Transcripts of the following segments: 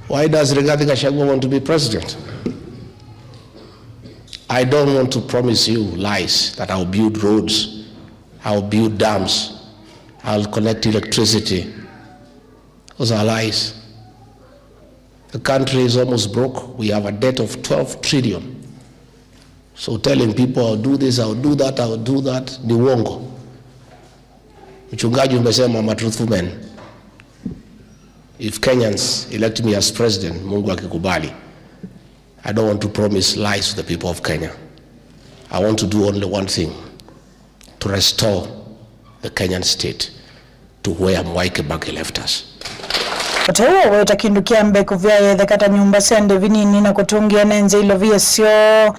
Why does Rigathi Gachagua want to be president? I don't want to promise you lies that I'll build roads, I'll build dams, I'll connect electricity. Those are lies. The country is almost broke. We have a debt of 12 trillion. So telling people I'll do this, I'll do that, I'll do that, ni uongo. Mchungaji umesema I'm a truthful man. If Kenyans elect me as president, Mungu akikubali, I don't want to promise lies to the people of Kenya. I want to do only one thing, to restore the Kenyan state to where Mwai Kibaki left us. Otewa weta kindukia mbeku vya yedhekata nyumba sende vinini na kutungia nenze ilo vya sio.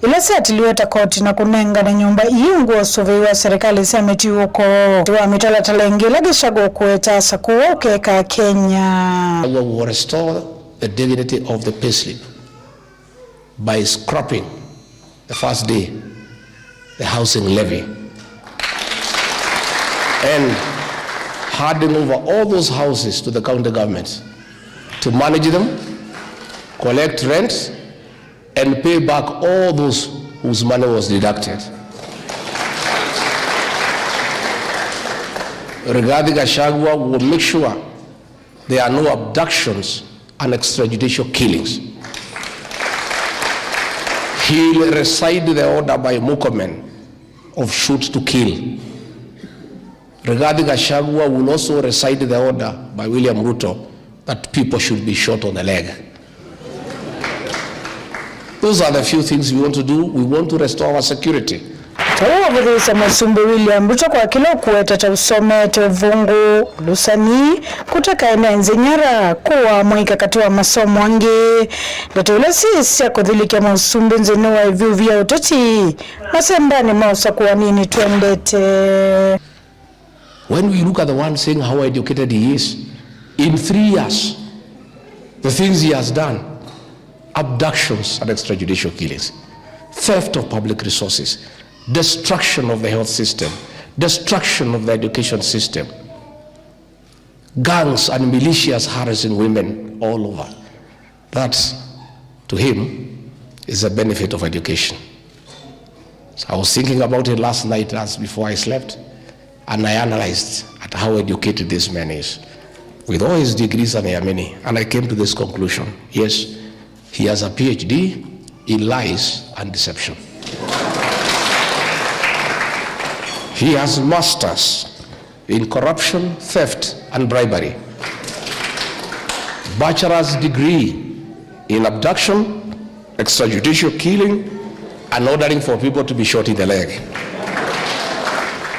Ilese atiliweta koti na kunenga na nyumba iungu wa suviwa serikali semeti uko. Tuwa mitala talenge lagi shago kueta sakuwa ukeka Kenya. We will restore the dignity of the payslip by scrapping the first day the housing levy and handing over all those houses to the county government to manage them, collect rent, and pay back all those whose money was deducted. Rigathi Gachagua will make sure there are no abductions and extrajudicial killings. He'll recite the order by Murkomen of shoot to kill. Rigathi Gachagua will also recite the order by William Ruto that people should be shot on the leg. Those are the few things we want to do. We want to restore our security. Tawa vudhisa Masumbu William Ruto kwa kilo kuweta usome tevungu lusani kutaka enenze nyara kuwa mwika katua masomo wange dato ula sisi ya kuthilike Masumbu nzenuwa hivyo vya utoti masembani mausa kuwa nini tuendete. When we look at the one saying how educated he is, in 3 years, the things he has done, abductions and extrajudicial killings, theft of public resources, destruction of the health system, destruction of the education system, gangs and militias harassing women all over. That, to him, is a benefit of education. So I was thinking about it last night as before I slept, and I analyzed at how educated this man is. With all his degrees, and there are many, and I came to this conclusion. Yes, he has a PhD in lies and deception. He has masters in corruption, theft, and bribery. Bachelor's degree in abduction, extrajudicial killing, and ordering for people to be shot in the leg.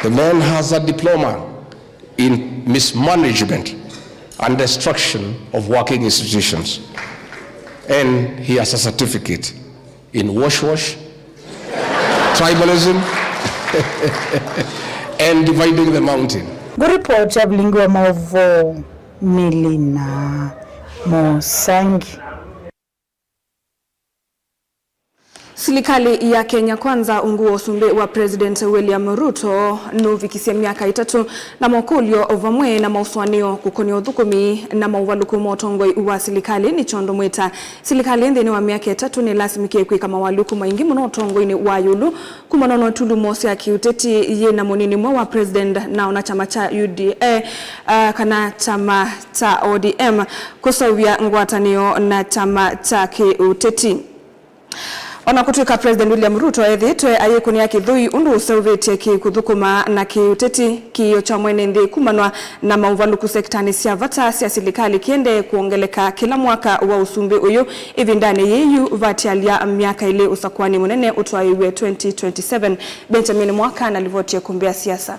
The man has a diploma in mismanagement and destruction of working institutions. And he has a certificate in wash, tribalism, and dividing the mountain. Good report ya Blingu Maovo Milina Mosangi. Serikali ya Kenya Kwanza unguo sumbe wa President William Ruto nuvikisia miaka 3 na mokulio ovamwe na mauswanio kukonio dhukumi na mauvaluku motongoi wa serikali ni chondo mweta. Serikali ndeni wa miaka 3 ni lasimike kwika mawaluku maingi muno tongoi ni wayulu kumanono tulu mosi ya kiuteti ye na monini mwa wa President na chama cha UDA kana chama cha ODM kusawia ngwatanio na chama cha kiuteti. Ona kutuika President William Ruto ethitwe ayekuni ya kithui undu usauvetie ki kuthukuma na kiuteti kiyo cha mwene ndi kumanwa na mauvaluku sektani sia vata sia serikali kiende kuongeleka kila mwaka wa usumbi uyu ivindane yeyu vatialia miaka ile usakwani munene utwaiwe 2027. Benjamin Mwaka na livoti ya kumbea siasa.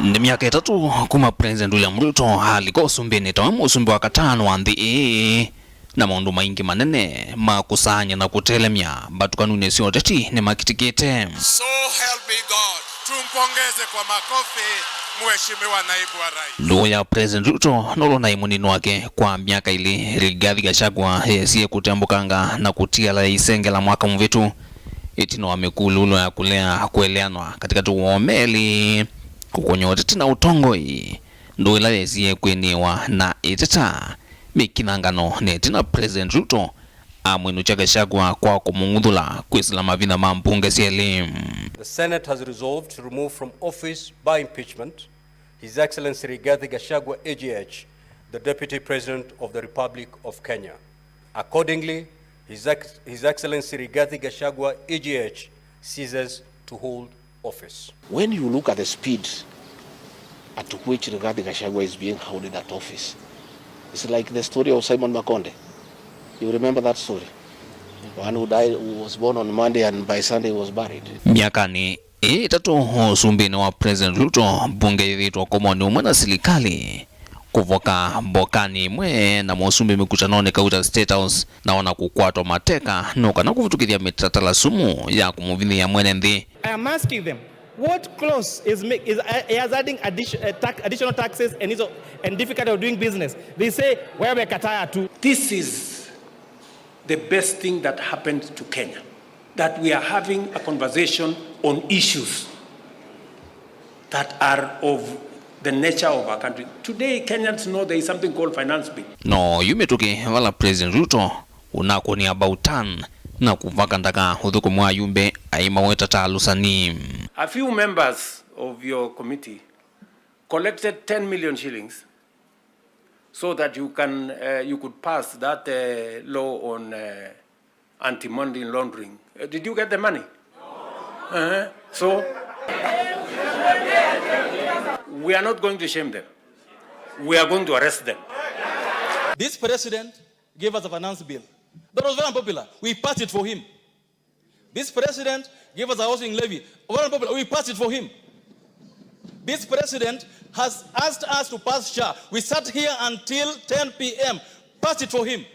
Ndi miaka 3 kuma President William Ruto aliko usumbini tawamu usumbi wa katano wa NDA na maundu maingi manene makusanya na kutelemia batukanune sio teti ni makitikete. So help me God. Tumpongeze kwa makofi Mheshimiwa Naibu wa Rais. Loya President Ruto nolo na imunini wake kwa miaka ili Rigathi Gachagua siye kutembukanga na kutia la isenge la mwaka mvitu itino amekululo ya kulea kueleanwa katika tuomeli kukonyote tina utongoi ndo ila yesie kwenewa na iteta mikinangano netina President Ruto amwenu Gachagua kwa kumungudula kwisila mavina mampunge sieli. The Senate has resolved to remove from office by impeachment His Excellency Rigathi Gachagua AGH, the Deputy President of the Republic of Kenya. Accordingly, His Excellency Rigathi Gachagua AGH ceases to hold office. When you look at the speed at which Rigathi Gachagua is being held in that office, it's like the story of Simon Makonde. You remember that story? One who died, who was born on Monday and by Sunday was buried. Miakani itatu sumbini wa President Ruto bunge vitwa komoni umwe na silikali kuvoka mbokani mwe na mwosumbi mikutanone kauta State House na wana kukwatwa mateka nuka na kufutukithia mitatala sumu ya kumuvini ya mwene ndi. I am asking them, what clause is adding additional taxes and difficulty of doing business? They say, where we kataya to. This is the best thing that happened to Kenya, that we are having a conversation on issues that are of the nature of our country. Today, Kenyans know there is something called finance bill. No, yumetoke wala President Ruto unako ni about turn na kuvaka ndaka hudhuko mwa yumbe aima wetata alusani. A few members of your committee collected 10 million shillings so that you could pass that law on anti-money laundering. Did you get the money? No. So we are not going to shame them. We are going to arrest them. This president gave us a finance bill that was very unpopular. We passed it for him. This president gave us a housing levy. Very unpopular. We passed it for him. This president has asked us to pass SHA. We sat here until 10 p.m. Passed it for him.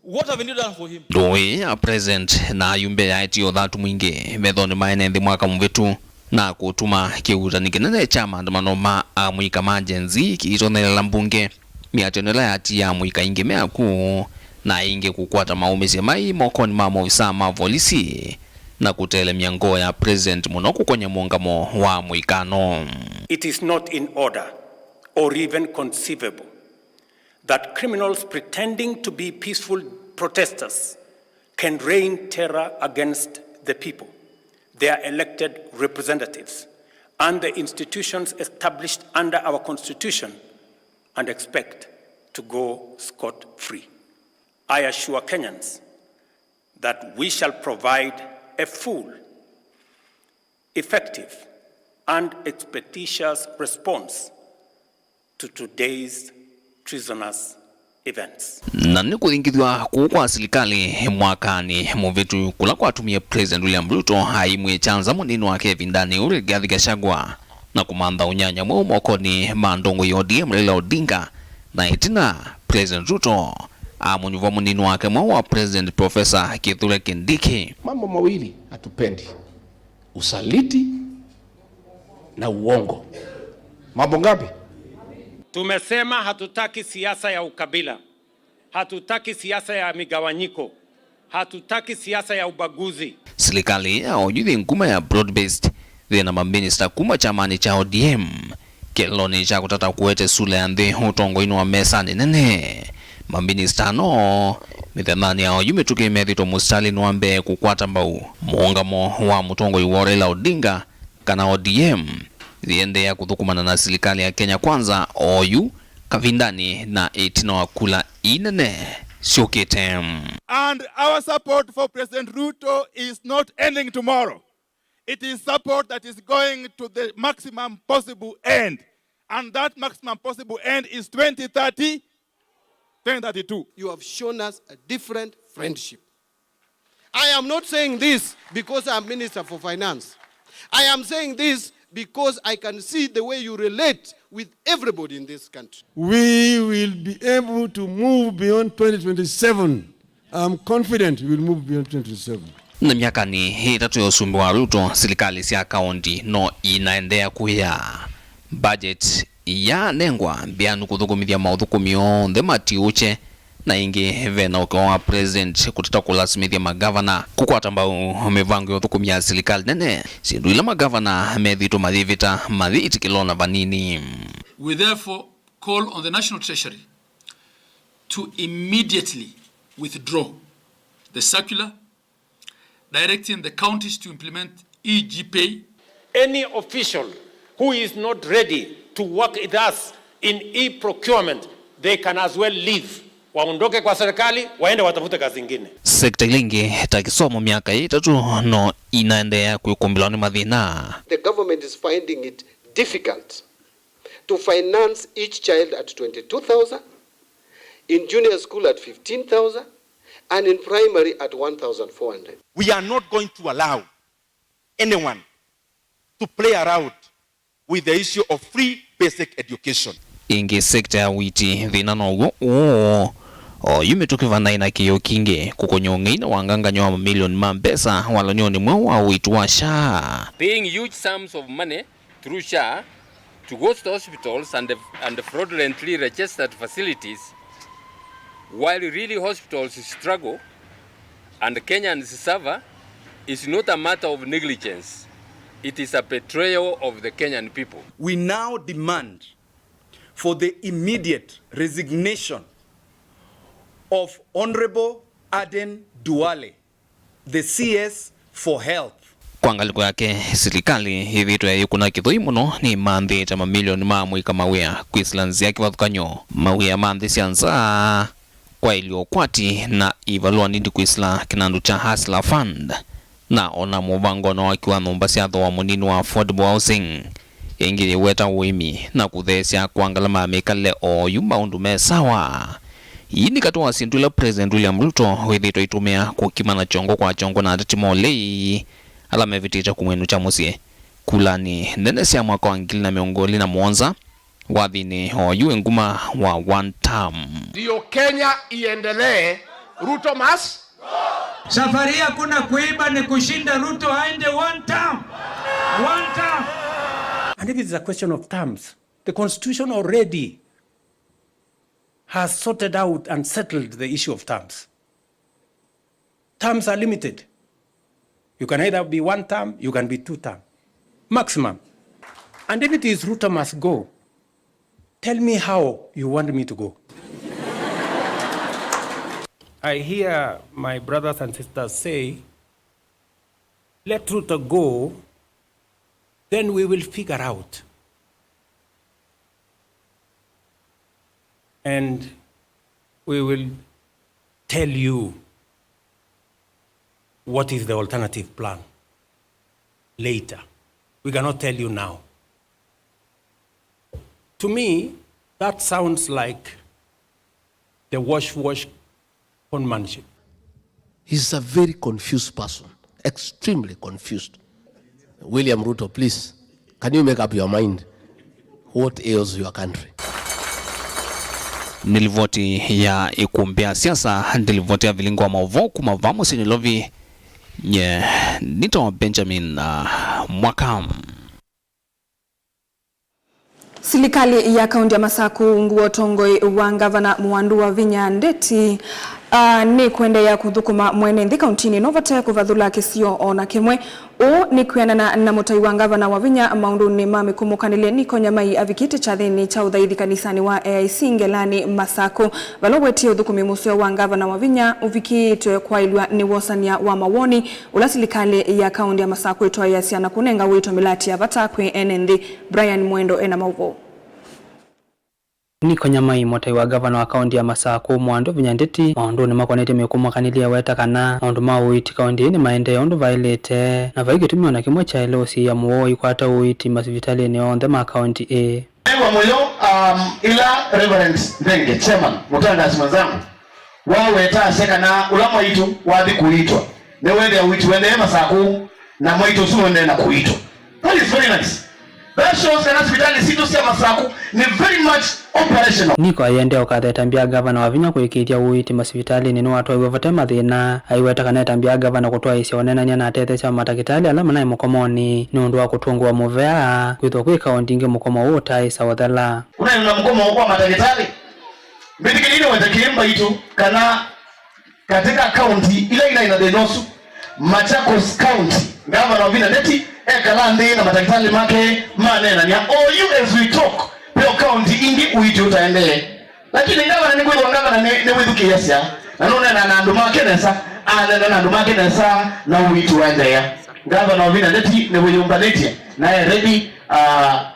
What have we done for him? Doi a present na yumbe ya itiyo dhatu mwingi medhoni maenende mwaka mwetu na kutuma kiuta nikinene chama ndamano mwika majenzi kiitonela mbunge miatonela ya tia mwika inge meaku na inge kukwata maumezi mai mokoni mamovisa mavolisi na kutele miango ya President munoku kwenye muungamo wa mwikano. It is not in order or even conceivable that criminals pretending to be peaceful protesters can rain terror against the people, their elected representatives, and the institutions established under our Constitution and expect to go scot-free. I assure Kenyans that we shall provide a full, effective, and expeditious response to today's treasonous events. Na nikuthingithwa kwa serikali mwakani muvitu kula kwa tumie President William Ruto haimwe chanza munini wake vindani uri Rigathi Gachagua na kumanda unyanya mwa mokoni mandongo ya ODM Raila Odinga na itina President Ruto amunyuva munini wake mwa wa President Professor Kithure Kindiki. Mambo mawili hatupendi: usaliti na uongo. Mambo ngapi? Tumesema hatutaki siasa ya ukabila, hatutaki siasa ya migawanyiko, hatutaki siasa ya ubaguzi. Serikali ya ojuthi nkuma ya broad-based thina maminista kuma chamani cha ODM keloni cha kutata kuwete sule ande utongo inu wa mesa nene. Maminista no mithanani ya yumetuke methito mustali nwambe kukwata mbau muungamo wa mutongo iwa Raila Odinga kana ODM ziende ya kuthukumana na serikali ya Kenya Kwanza OU kavindani na itino wa kula inene shoketem. And our support for President Ruto is not ending tomorrow. It is support that is going to the maximum possible end. And that maximum possible end is 2030, 2032. You have shown us a different friendship. I am not saying this because I'm Minister for Finance. I am saying this because I can see the way you relate with everybody in this country. We will be able to move beyond 2027. I'm confident we will move beyond 2027. Na miaka ni hii tatu ya usumbi wa Ruto, serikali si akaunti no inaendea kuya budget ya nengwa bianu kuthugumithia mauthukumio nthe matiuche na ingi vena ukiwa president kutata kulasimithia magavana kukwata ambao mivango yothukumia serikali nene sindu ila magavana methito mathivita mathiti kilona vanini. We therefore call on the National Treasury to immediately withdraw the circular directing the counties to implement e-GPay. Any official who is not ready to work with us in e-procurement, they can as well leave. Waondoke kwa serikali, waende watafute kazi nyingine. Sekta ilingi takisomo miaka 3 no inaendelea kuikumbila ni mathina. The government is finding it difficult to finance each child at 22,000, in junior school at 15,000, and in primary at 1,400. We are not going to allow anyone to play around with the issue of free basic education. Ingi sekta ya witi dhina no yumetukivana ina kiyo kinge kukonyonga ina wanganga nyo mamilioni mambesa wala nyoni mwa witu wa SHA. Paying huge sums of money through SHA to ghost hospitals and fraudulently registered facilities, while really hospitals struggle and Kenyans suffer, is not a matter of negligence. It is a betrayal of the Kenyan people. We now demand for the immediate resignation of Honorable Aden Duale, the CS for Health. Kwangaliko yake serikali hivi tu kuna kithoi muno ni mandhi ta mamilioni mamwika mawia kwislanzi yake wathukanyo mawia mandhi sianza kwa iliokwati na ivalua nindi kwisla kinandu cha Hustler Fund na ona mubango na wakiwa nomba siatho wa munini wa affordable housing ingili weta uimi na kuthesya kwangala mamikale o yumba undume sawa. Yini katuwa sintula President William Ruto withito itumia kukimana chongo kwa chongo na atimolei ala mevitita kumwenu cha musie kulani nene siya mwaka wa 2021 wadhini hoyu nguma wa one term. Ndio Kenya iendelee, Ruto must. Safari hakuna kuiba, ni kushinda. Ruto aende one term. One term. And if it's a question of terms, the Constitution already has sorted out and settled the issue of terms. Terms are limited. You can either be one term, you can be two term, maximum. And if it is Ruto must go, tell me how you want me to go. I hear my brothers and sisters say, let Ruto go, then we will figure out. And we will tell you what is the alternative plan later. We cannot tell you now. To me, that sounds like the wash conmanship. He's a very confused person, extremely confused. William Ruto, please, can you make up your mind what ails your country? Nilivoti ya ikumbia siasa, nilivoti ya vilingo wa mavoku mavamo sinilovi nye nito Benjamin Mwakam. Serikali ya kaunti ya Masaku nguo tongoi wa gavana Mwandu wa Vinya Ndeti ni kuendelea kuthukuma mwenenthi kauntini novate kuvathula kisio ona kimwe o ni kuenana na mutai wa gavana wa Vinya maundu ni mamikumukanile niko nyamai avikiti cha thini cha uthaithi kanisani wa AIC Ngelani Masaku valoweti uthukumi musio wa gavana wa Vinya uvikitwe kwa ilwa ni wosania wa mawoni ula serikali ya kaunti ya Masaku itoa yasiana kunenga wito milati ya vatakwe enenthi. Brian Mwendo ena mauvo. Niko nyamai mutai wa gavana wa kaunti ya Masaku Mwandu Vinya Ndeti maundu ni makonete mekumakanilia weta kana maundu ma uiti kaunti ni maende ondu vailete na vaikitumio na kimwe cha LOC ya muoi kwata uiti masivitali ni onde ma kaunti Ewa moyo ila Reverend Ndenge chairman mutanda simanzangu waweta seka na ulamo itu wathi kuitwa ne wende uiti wende Masaku na moito suwende na kuitwa. That is very nice. That shows that hospitali situ siya Masaku ni very much operational. Niko ayende okatheta gavana wa Vinya kuikitia uiti masivitali ni watu wavote mathina aiweta kana tambia gavana kutoa isio onenania na atetesha matakitali alama na mukomoni ni undu wa kutungwa muvea kwithwa kwi kaunti ingi mukomo uta isa wathela. Kuna mkomo kwa matakitali Mbidikini watakiemba itu kana katika county ile ina denosu Machakos County Governor of Vinandeti Ekalandi na matakitali make manena ni all as we talk peo county ingi uiti utaendelee lakini ngava ni kweli ngava ni wedu kiasi na none na nduma kenesa na nduma kenesa na uiti uendelea Governor of Vinandeti ni wedu mbaleti na ready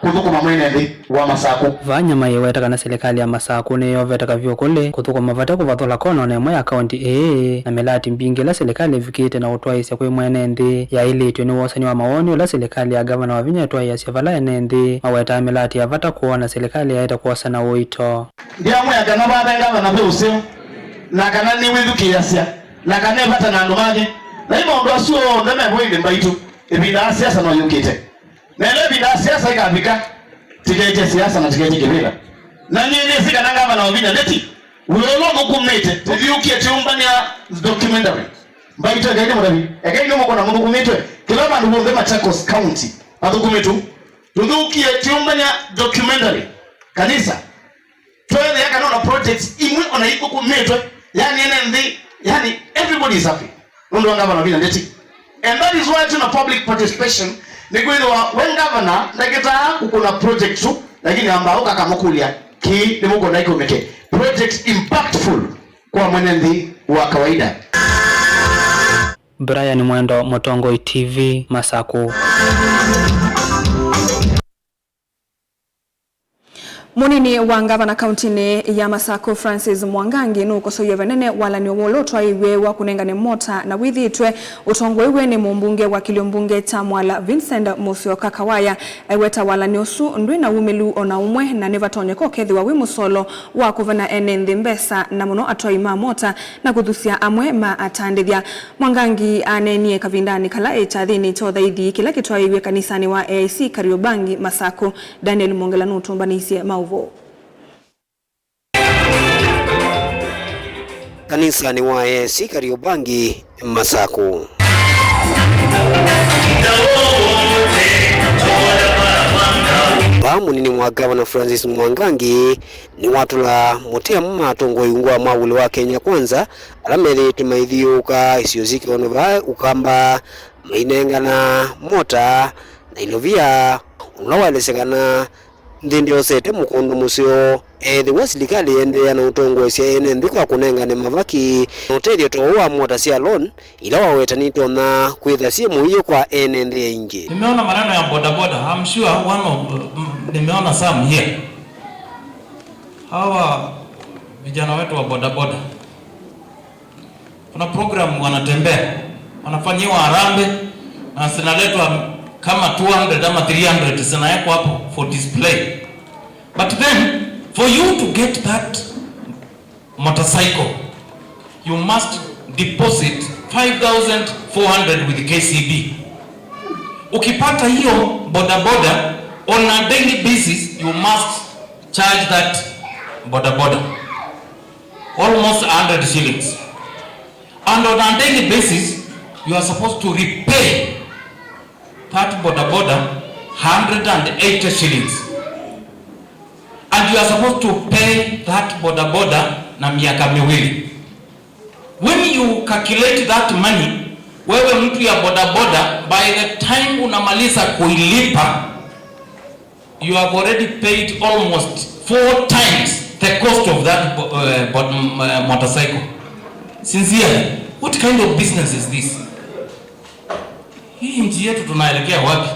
kuthukuma mwene wa Masaku vanyama yeweta kana serikali ya Masaku ne yoveta kavyo kule kuthukuma vata kuvathola kono ne mwa county na melati mbingi la serikali vikite na utwaisya kwe mwene ndi ya ile ni wosani wa maoni la serikali ya Governor wa Vinya twa yasya vala enendi maweta melati ya vata kuona serikali yaita kuosana uito ndia mwa kana baba Governor pe useo na kana ni withu kiasya na kana vata na ndumage na imo ndo asuo ndeme boinde mbaitu ebida siasa no yukite na ile bila siasa ikafika tikeje siasa na tikeje kibila na nyinyi sika nanga bana wabina leti ulolongo kumete tuvyukie tumbania documentary mbaito gaidi murabi agaidi mo kona mungu kumitwe kila bandu bonde Machakos County adukumetu tuvyukie tumbania documentary kanisa twende yaka na projects imwe ona iko kumitwe yani NND yani everybody is happy ndo ngamba bana wabina leti and that is why tuna public participation Nikuido when governor ndaketa kuna project tu lakini ambao kakamukulia ki ni muko ndaiko meke project impactful kwa mwenendi wa kawaida. Brian Mwendo, Motongoi TV, Masaku. Munini wa ngavana kauntini ya Masaku Francis Mwangangi nukosoye venene wala ni wolotwa iwe wa kunengane mota na withitwe utongo iwe ni mumbunge wa kiliombunge Tamwala Vincent Musyoka Kawaya weta wala ni osu ndwi na umelu ona umwe na nevatonye kokethi wa wimusolo wa kuvana enenthi mbesa na muno atoima mota na kuthusia amwe ma atandithia. Mwangangi anenie kavindani kala echathini chothaithi kila kitwa iwe kanisani wa AIC Kariobangi Masaku. Daniel Mongela nutumbanisia Kanisa ni wa AIC Kariobangi Masaku. Munini mwa Governor Francis Mwangangi ni watu la motea matongo yungwa mawuli wa Kenya Kwanza alamele tumaithiuka isioziki onova ukamba mainengana mota na ilovia unawalesekana ndio sete mukondo musio the wasilikali ende na utongo sia ene ndiko kunengane mavaki hoteli to wa mota sia loan ila waweta nito na kwitha simu hiyo kwa ene ndiye ingi. Nimeona maneno ya boda boda. I'm sure one of nimeona some here. Hawa vijana wetu wa boda boda kuna program wanatembea wanafanyiwa harambe na sinaletwa kama 200 ama 300 zinawekwa hapo for display. But then for you to get that motorcycle you must deposit 5,400 with KCB. Ukipata hiyo boda boda on a daily basis you must charge that boda boda almost 100 shillings. And on a daily basis you are supposed to repay that boda boda 180 shillings. And you are supposed to pay that boda boda na miaka miwili. When you calculate that money, wewe mtu ya boda boda, by the time unamaliza kuilipa, you have already paid almost 4 times the cost of that motorcycle. Sincerely, what kind of business is this? Hii nchi yetu tunaelekea wapi?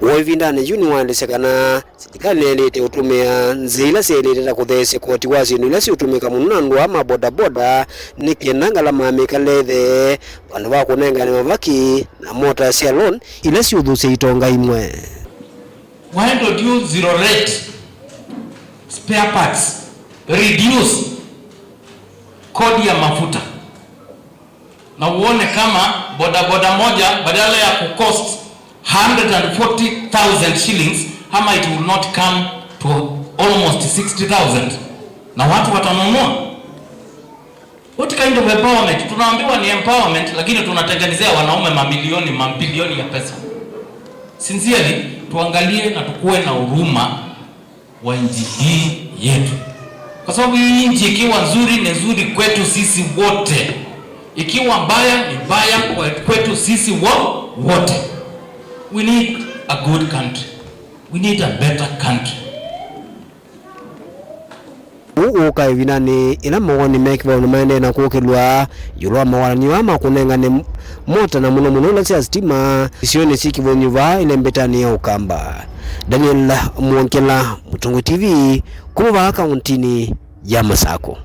Wovindane juni walesekana serikali elete utumia nzila seleta kuthese koti wasi nulasi utumika munandu ama boda boda nikenanga la mamikalethe vandu va kunengane mavaki na mota sia loan ilasi uthuse itonga imwe. Why don't you zero rate spare parts, reduce kodi ya mafuta na uone kama boda boda moja badala ya kukost 140,000 shillings hama it will not come to almost 60,000 na watu watanunua. What kind of empowerment? Tunaambiwa ni empowerment lakini tunatengenezea wanaume mabilioni ya pesa. Sincerely tuangalie na tukue na huruma wa nchi hii yetu. Kwa sababu hii nchi ikiwa nzuri ni nzuri kwetu sisi wote, ikiwa mbaya ni mbaya kwetu sisi wote. We need a good country. We need a better country. Uka vinani ila mawani mekiwa unumaende na kukilwa yulwa mawaraniwa makunengane mota na muno la siya stima isione siki vonyuva ile mbetani ya Ukamba. Daniel Mwonkela, Mutungu TV, kuwa kauntini ya Masako.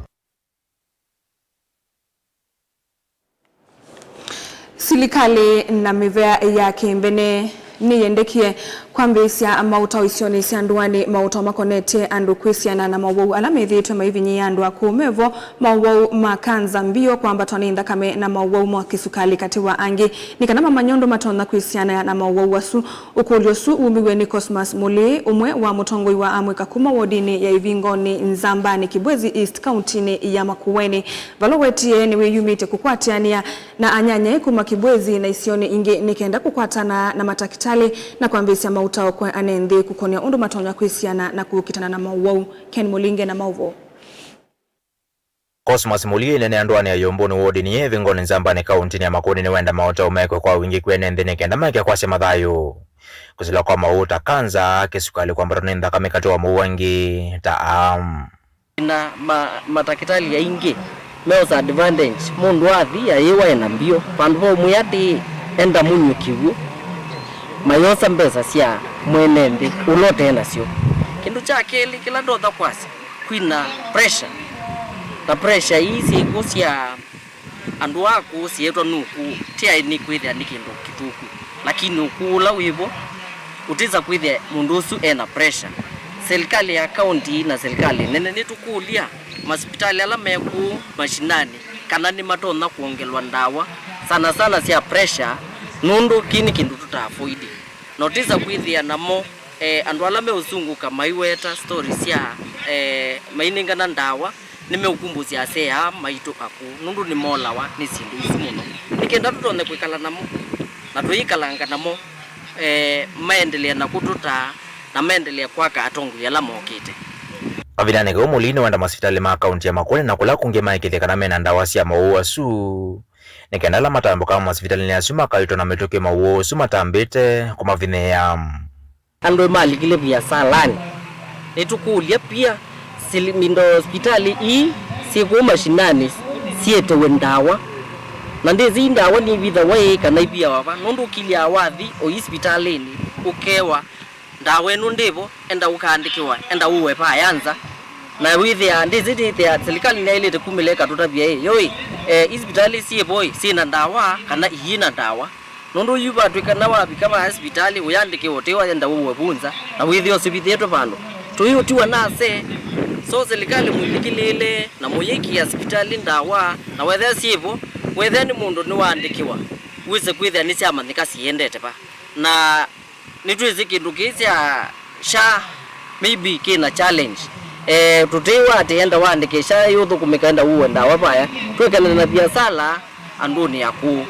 Serikali na mivea ya kimbene niyendekie kwambisia mauta isioni sianduani mauta makonete andu kwisiana na mawau alamethitwe maivinyi andu akumevo mawau makanza mbio kwamba twaninda kame na mawau mwa kisukali kati wa angi nikanama manyondo matona kwisiana na mawau wasu ukuliosu umiwe ni Cosmas Muli umwe wa mutongoi wa amweka kuma wodini ya Ivingoni Nzambani Kibwezi East County ya Makueni valowetie ni wiyumite kukwatiania na anyanya kuma Kibwezi na isioni ingi nikenda kukwatana na matakitali na kwambisia mautao kwa anende kukonia undu matonya kwisiana na kukitana na mauwau. Ken Mulinge na mauvo. Cosmas Muli nene anduani ya yomboni wodi ni Ivingoni Nzambani kaunti ya Makueni ni wenda mauta umeko kwa wingi kwene ndene kenda maike kwa semadhayo. Kuzila kwa mauta kanza kisukali kwa mbato nenda kamikatu wa muwangi taam. Na matakitali ya ingi meoza advantage mundu wathi ya yewa ya nambio panduwa umuyati enda munyu kivu mayosa mbesa sia mwenende ulote nasio kindu cha keli kila ndotha kwasi kwina pressure na pressure hii ikusia andu wako sietwa nuku tia ni kwithia ni kindu kituku lakini ukula wivo utiza kwithia mundu usu ena pressure. Serikali ya county na serikali nene nitukulia hospitali ala meku mashinani kana ni matona kuongelwa ndawa sana sana sia pressure nundu kini kindu tutafoidi notiza kwithia namo andu ala meuzunguka maiweta stories ya maininga na ndawa nimeukumbuzi asea maito aku nundu ni molawa ni sindu isu muno nikenda tutone kwikala namo na tuikalanga namo maendelea na kututa na maendelea kwaka atongu ya lamokite avidane go Mulini wenda hospitali ma kaunti ya Makueni na kula kunge maikite kana mena ndawa sia mauwa su nikenda la matambo kama hospitali ni asuma kaito na metoke mauwa su matambite kuma vine ya ando mali kile vya salani netukulia pia mindo hospitali hii siku mashinani siete wendawa na ndezi ndawa ni vitha wae kana ibia wava nundu kilia wathi o hospitalini ukewa ndawa enu ndivo enda ukaandikiwa enda uwe pa yanza na withia ndezi ya serikali na ile tekumileka tutabia yoi hospitali sie boy sina ndawa kana iyina ndawa nundu yuba twikana wapi kama hospitali uyandikiwa tewa enda uwe bunza na withia hospitali yetu pano tuyo tiwa nase so serikali mulikilile na muyiki ya hospitali ndawa na wethia sievo wethia ni mundu ni waandikiwa wise kwithia ni cia mathika siendete pa na nitwize kindu kisia sha maybe kina challenge tutewa atienda waandikisha yotho kumikaenda uwe ndawa paya twekana na biashara anduni yaku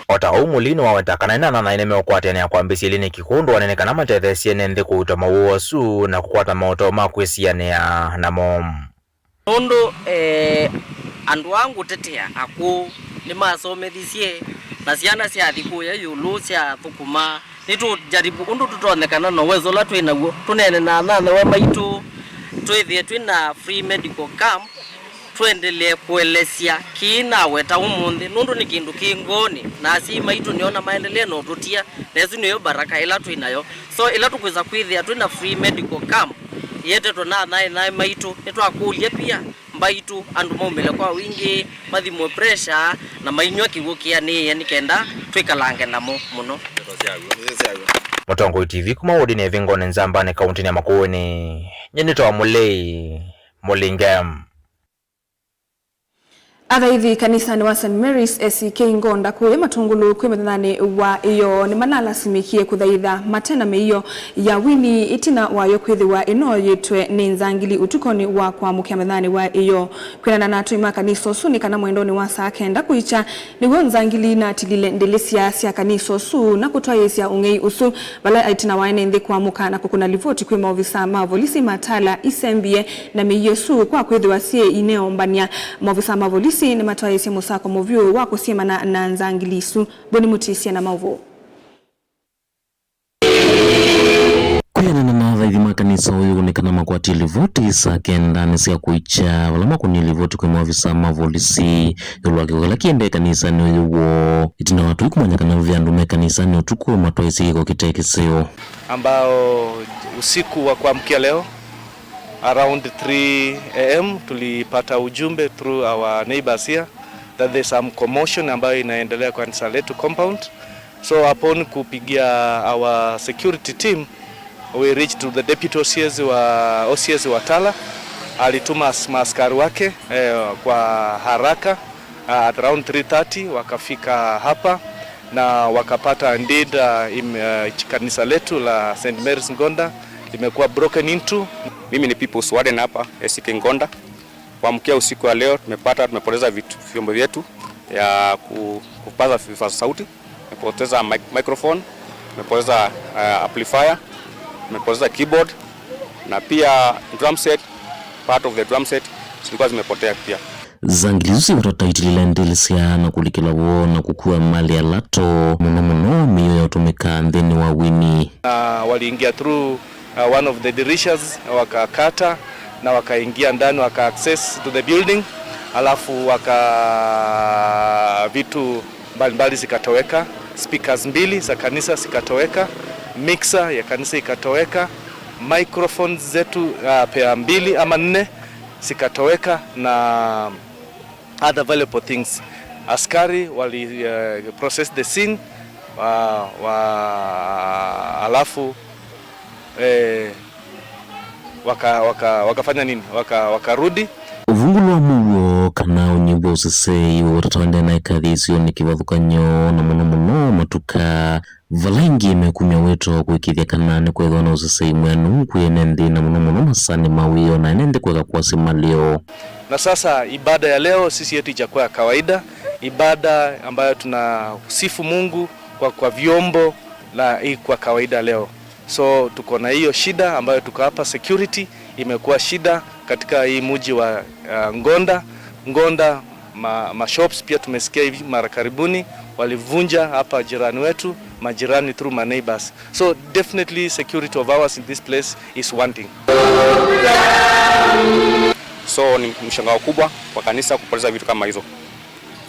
ota Mulini wawetakana ina na ine meokwatene ya kwambisi ilini kikundu wanene kana matethesie nende kuuta mauwa su na kukwata mauto makwisiane ya namo nundu andu wangu tetea aku ni masomethisie na ciana cia thikuya yulu cia thukuma nitu jaribu undu tutonekana no wezo la twinaguo tunene na nana wa maitu twithie twina free medical camp tuendelee kuelesia kina weta umundi nundu ni kindu kingoni na si maitu niona maendeleo no tutia nezu niyo baraka ila twinayo so ila tukwiza kwithia twina free medical camp yete tuna na maitu nitwakulia pia mbaitu andu maumile kwa wingi mathimwe pressure na mainywa kivukia ni yani kenda twikalange namo muno Mutungu TV kuma wodi ni Ivingoni Nzambani kaunti ya Makueni nyenito wa Mulei Mulingam. Athaithi kanisa ni wa St. Mary's SCK Ngonda kuya matungulu kwi methani wa iyo ni manala simikie kuthaitha matena meiyo ya wini itina wayo kwithiwa ino yitwe ni nzangili utukoni wa kwamukia methani wa iyo kwinana na tuima kanisa su ni kana mwendoni wa saa kenda kuicha niwo nzangili na tilile ndelisia sia kanisa su na kutwayesia ungei usu bala itina waene nthi kwamuka na kukuna livoti kwi maovisa mavolisi matala isembie na meiyo su kwa kwithiwa sie ineombania maovisa mavolisi ni matwayesia musako movyo wa kusiemana na nzangilisu boni mutisia na mauvo kuyana na athaithi makanisa uyu nikana makwati livoti saa kenda nisia kuicha wala makuni livoti kwa maovisa mavolisi yulwake wakala kiende kanisa ni uyuwo itina watu ikumanyakana vyandu mekanisa ni utuku matwayesia kwa kitekeseo ambao usiku wa kuamkia leo around 3 AM tulipata ujumbe through our neighbors here that there's some commotion ambayo inaendelea kwa kanisa letu compound. So upon kupigia our security team, we reached to the deputy OCS wa Tala. Alituma maaskari wake kwa haraka at around 3:30 wakafika hapa na wakapata indeed kanisa letu la St. Mary's Ngonda limekuwa broken into. Mimi ni People's Warden hapa SCK Ngonda. Kuamkia usiku wa leo tumepoteza vyombo vyetu ya kupaza vifaa sauti, tumepoteza microphone, tumepoteza amplifier, tumepoteza keyboard na pia drum set, part of the drum set zilikuwa zimepotea pia. Zangilizi watataitili ndelisia na kulikila na kukua mali ya lato muno miyo ya utumika ndeni wa wini. Waliingia through one of the dirishas wakakata na wakaingia ndani waka access to the building, alafu vitu mbalimbali zikatoweka, speakers 2 za kanisa zikatoweka, mixer ya kanisa ikatoweka, microphones zetu pair 2 ama 4 zikatoweka na other valuable things. Askari wali process the scene alafu wakafanya nini, wakarudi uvungulu wa muwo kana unyibwa usese iwo tatawende na ikadhisio ni kiwathukanyo na muno matuka valaingi mekumya weto kuikithia kana ni kwethwa na usese imwenu kuyenendi na muno masani mawio na enende kweka kwasi malio. Na sasa ibada ya leo sisi yetu ijakuwa ya kawaida, ibada ambayo tunasifu Mungu kwa vyombo na hii kwa kawaida leo. So tuko na hiyo shida ambayo tuko hapa, security imekuwa shida katika hii mji wa Ngonda. Shops pia tumesikia hivi mara karibuni walivunja hapa jirani wetu, majirani through my neighbors. So definitely security of ours in this place is wanting. So ni mshangao kubwa kwa kanisa kupoteza vitu kama hizo.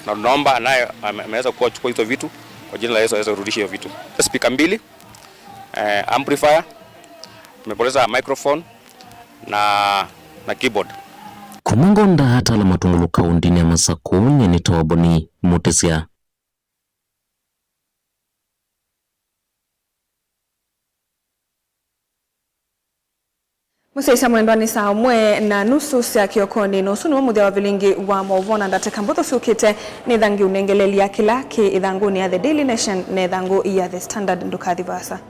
Na tunaomba naye ameweza kuchukua hizo vitu kwa jina la Yesu aweze kurudisha hizo vitu. Speaker 2, amplifier, tumepoteza microphone na keyboard. Kumangonda hata la matungulu kaundini ya Masakoni ni tawaboni mutesia. Musaisa mwendwani saa mwe na nusu sia kiokoni nusu ni muthia wa vilingi wa mauvona ndateka mbotho siukite ni thangi unengeleli ya kila ki idhangu ni ya The Daily Nation na idhangu ya The Standard ndukathi vasa.